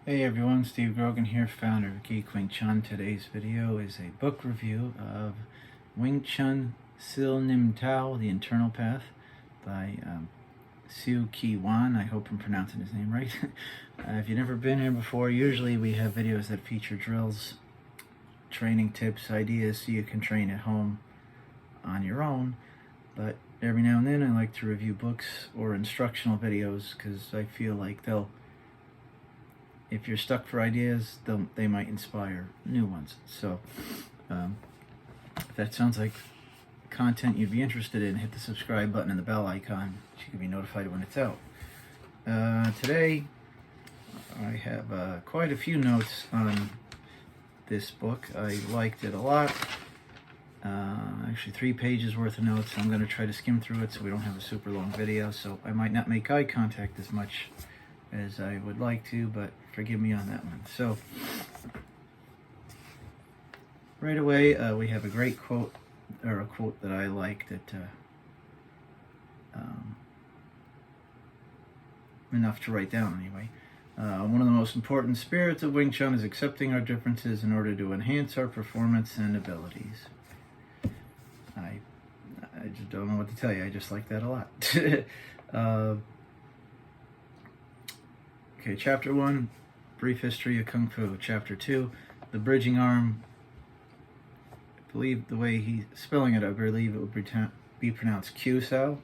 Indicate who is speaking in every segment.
Speaker 1: Hey everyone, Steve Grogan here, founder of geekwingchun. Today's video is a book review of CHUN SIL NIM TAO, The Internal Path by Siukee Wan. I hope I'm pronouncing his name right. If you've never been here before, usually we have videos that feature drills, training tips, ideas so you can train at home on your own. But every now and then I like to review books or instructional videos because I feel like if you're stuck for ideas, they might inspire new ones. So if that sounds like content you'd be interested in, hit the subscribe button and the bell icon so you can be notified when it's out. Today I have quite a few notes on this book. I liked it a lot. Actually 3 pages worth of notes. I'm going to try to skim through it so we don't have a super long video, so I might not make eye contact as much as I would like to, but forgive me on that one. So right away we have a great quote, or a quote that I like, that enough to write down anyway. One of the most important spirits of Wing Chun is accepting our differences in order to enhance our performance and abilities. I just don't know what to tell you. I just like that a lot. Okay, Chapter 1, Brief History of Kung Fu. Chapter 2, The Bridging Arm. I believe the way he's spelling it, I believe it would be pronounced Q-Sao,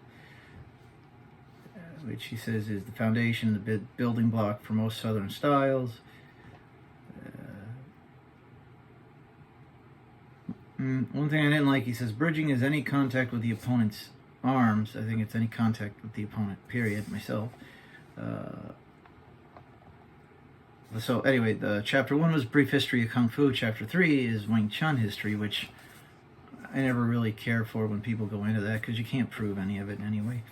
Speaker 1: which he says is the foundation, the building block for most Southern styles. One thing I didn't like, he says, bridging is any contact with the opponent's arms. I think it's any contact with the opponent, period, myself. So anyway, Chapter 1 was Brief History of Kung Fu. Chapter 3 is Wing Chun history, which I never really care for when people go into that because you can't prove any of it anyway.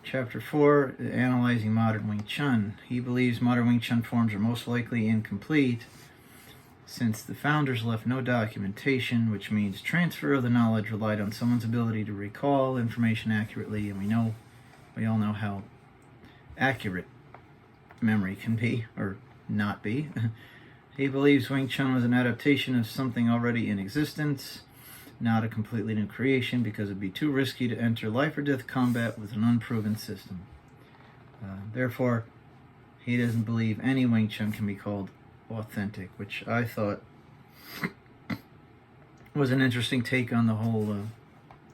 Speaker 1: Chapter 4, Analyzing Modern Wing Chun. He believes modern Wing Chun forms are most likely incomplete since the founders left no documentation, which means transfer of the knowledge relied on someone's ability to recall information accurately, and we all know how accurate memory can be, or not be. He believes Wing Chun was an adaptation of something already in existence, not a completely new creation, because it would be too risky to enter life or death combat with an unproven system. Therefore, he doesn't believe any Wing Chun can be called authentic, which I thought was an interesting take on the whole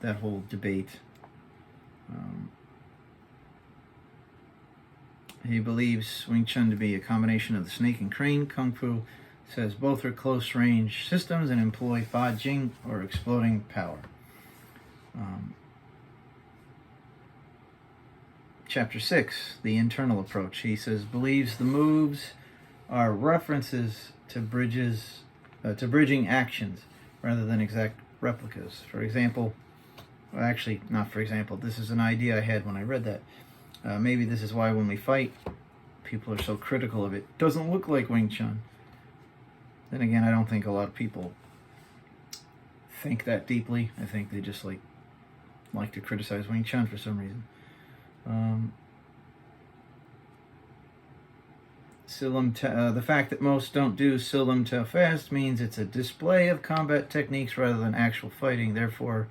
Speaker 1: that whole debate. He believes Wing Chun to be a combination of the snake and crane. Kung Fu says both are close-range systems and employ Fa Jing, or exploding power. Chapter 6, The Internal Approach. He says believes the moves are references to bridging actions rather than exact replicas. For example, well, actually not for example, this is an idea I had when I read that. Maybe this is why when we fight, people are so critical of it. Doesn't look like Wing Chun. Then again, I don't think a lot of people think that deeply. I think they just like to criticize Wing Chun for some reason. The fact that most don't do SIL NIM TAO fast means it's a display of combat techniques rather than actual fighting. Therefore,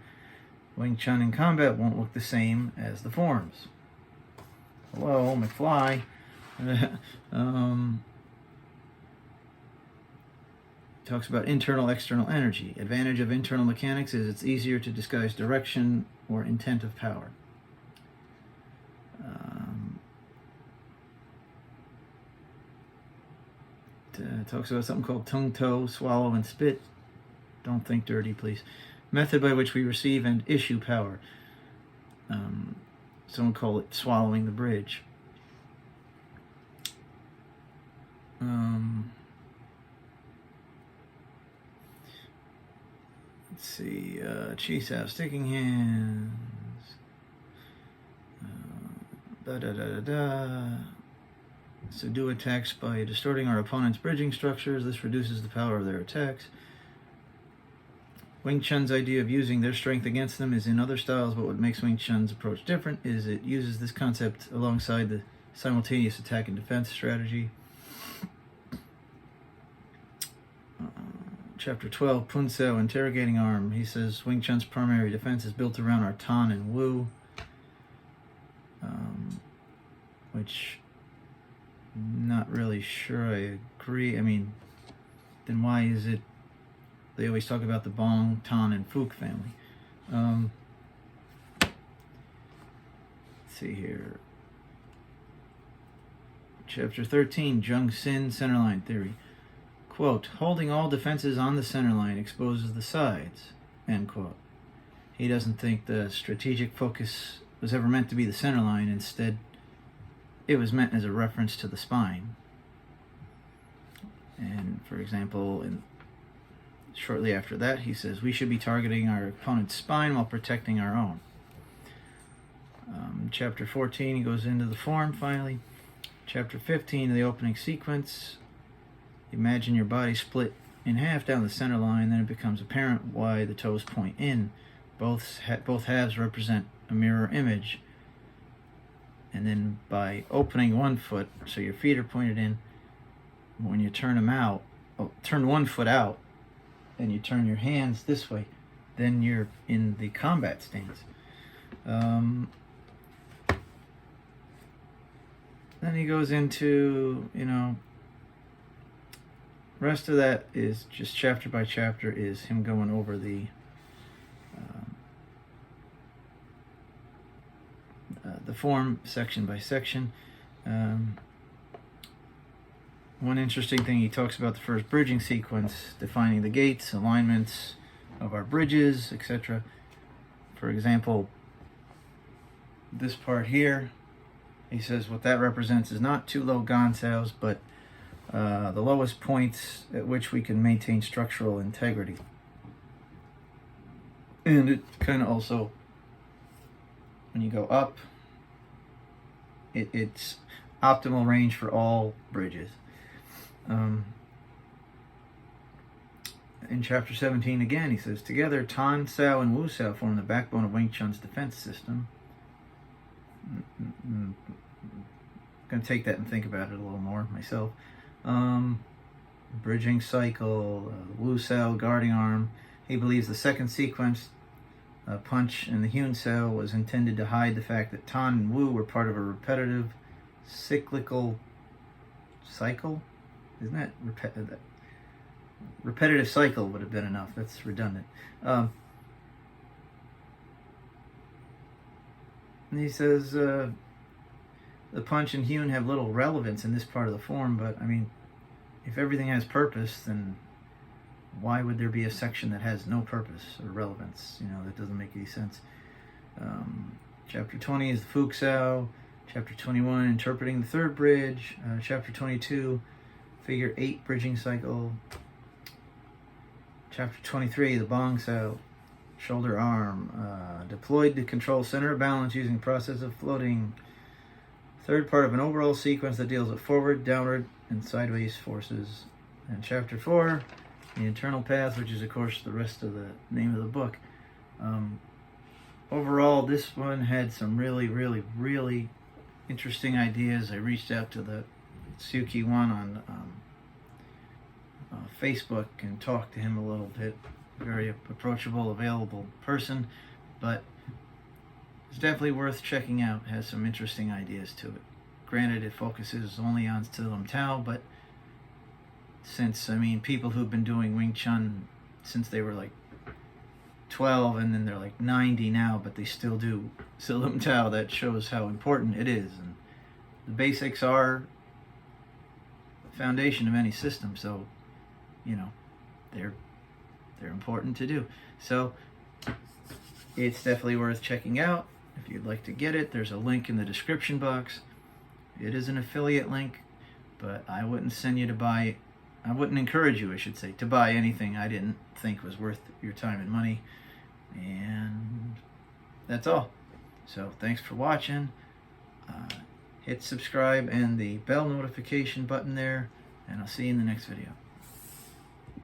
Speaker 1: Wing Chun in combat won't look the same as the forms. Hello, McFly. Talks about internal, external energy. Advantage of internal mechanics is it's easier to disguise direction or intent of power. Talks about something called tongue, toe, swallow, and spit. Don't think dirty, please. Method by which we receive and issue power. Some call it swallowing the bridge. Let's see. Chase out sticking hands. Subdue attacks by distorting our opponent's bridging structures. This reduces the power of their attacks. Wing Chun's idea of using their strength against them is in other styles, but what makes Wing Chun's approach different is it uses this concept alongside the simultaneous attack and defense strategy. Chapter 12, CHUN SIL Interrogating Arm. He says Wing Chun's primary defense is built around our Tan and Wu, which I'm not really sure I agree. I mean, then why is it they always talk about the Bong, Tan, and Fook family? Let's see here. Chapter 13, Jung Sin Centerline Theory. Quote, holding all defenses on the centerline exposes the sides, end quote. He doesn't think the strategic focus was ever meant to be the centerline. Instead, it was meant as a reference to the spine. And for example, shortly after that, he says, we should be targeting our opponent's spine while protecting our own. Chapter 14, he goes into the form finally. Chapter 15, the opening sequence. Imagine your body split in half down the center line, then it becomes apparent why the toes point in. Both halves represent a mirror image. And then by opening one foot, so your feet are pointed in, when you turn them out, turn one foot out, and you turn your hands this way, then you're in the combat stance. Then he goes into, rest of that is just chapter by chapter is him going over the form section by section. One interesting thing, he talks about the first bridging sequence, defining the gates, alignments of our bridges, etc. For example, this part here, he says what that represents is not two low gansels, but the lowest points at which we can maintain structural integrity. And it kind of also, when you go up, it's optimal range for all bridges. In chapter 17 again, he says, together Tan, Sao, and Wu Sao form the backbone of Wing Chun's defense system. I'm going to take that and think about it a little more myself. Bridging cycle, Wu Sao, guarding arm. He believes the second sequence, punch in the Hyun Sao, was intended to hide the fact that Tan and Wu were part of a repetitive cyclical cycle. Isn't that repetitive? Repetitive cycle would have been enough. That's redundant. And he says the punch and Hyun have little relevance in this part of the form, but I mean, if everything has purpose, then why would there be a section that has no purpose or relevance? That doesn't make any sense. Chapter 20 is the Fook Sao. Chapter 21, interpreting the third bridge. Chapter 22, figure 8 bridging cycle. Chapter 23, the Bong Sao, shoulder arm. Deployed to control center of balance using process of floating. Third part of an overall sequence that deals with forward, downward, and sideways forces. And chapter 4, the internal path, which is of course the rest of the name of the book. Overall, this one had some really, really, really interesting ideas. I reached out to the Siukee Wan on Facebook and talked to him a little bit. Very approachable, available person, but it's definitely worth checking out. Has some interesting ideas to it. Granted, it focuses only on SIL NIM TAO, but since, people who've been doing Wing Chun since they were like 12 and then they're like 90 now, but they still do SIL NIM TAO, that shows how important it is. And the basics are the foundation of any system, so they're important to do. So it's definitely worth checking out. If you'd like to get it, there's a link in the description box. It is an affiliate link, but I wouldn't send you to buy, I wouldn't encourage you, I should say, to buy anything I didn't think was worth your time and money. And that's all. So thanks for watching. Hit subscribe and the bell notification button there, and I'll see you in the next video.